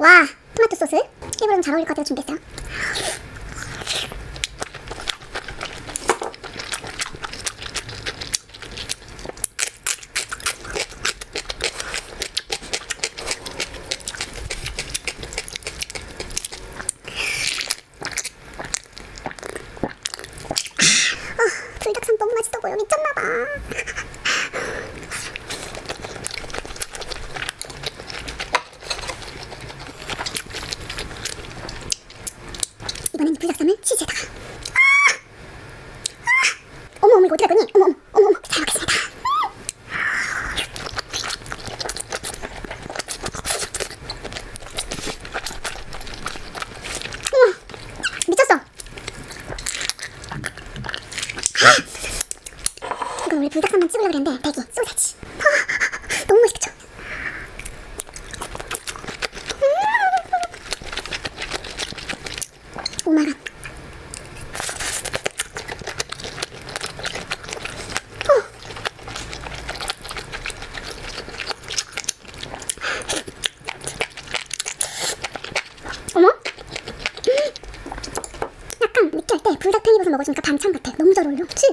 와, 토마토 소스 일부러 잘 어울릴 것 같아서 준비했어요. 불닭쌈 너무 맛있어 보여. 미쳤나봐. 이번엔 불닭쌈을 치즈에다가. 어머 어머, 이거 어떻게 할 거니? 어머 어머 어머, 잘 먹겠습니다. 어머, 미쳤어. 이건 원래 불닭쌈만 찍으려고 그랬는데 대기, 소세지. 너무 맛있겠죠? 오마이갓. 어머? 약간 느끼할 때 불닭 팽이버섯 먹어주니까 반찬 같아. 너무 잘 어울려. 치즈.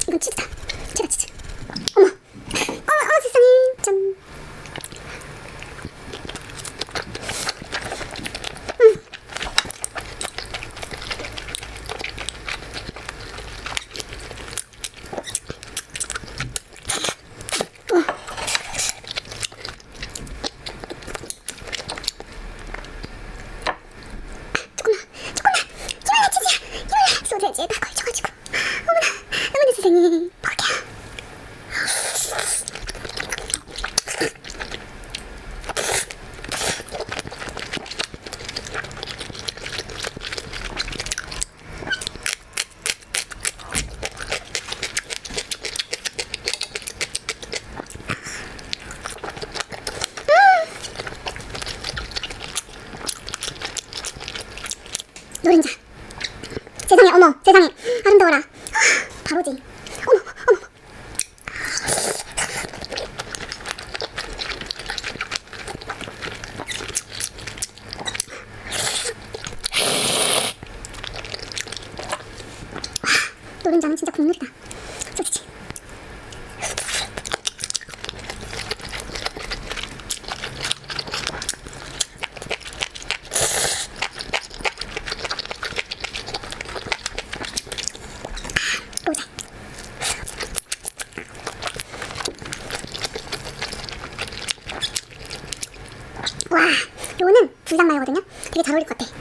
이건 치즈다. 체다 치즈. 어머. 어머 세상에. 짠. 소세지에다 걸쳐가지고. 어머나 세상에. 먹을게요. 노른자. 세상에, 어머, 세상에, 아름다워라. 바로지. 어머, 어머. 노른자는 진짜 국물이다. 소시지. 보자. 와, 요거는 불닭 마요거든요. 되게 잘 어울릴 것 같아.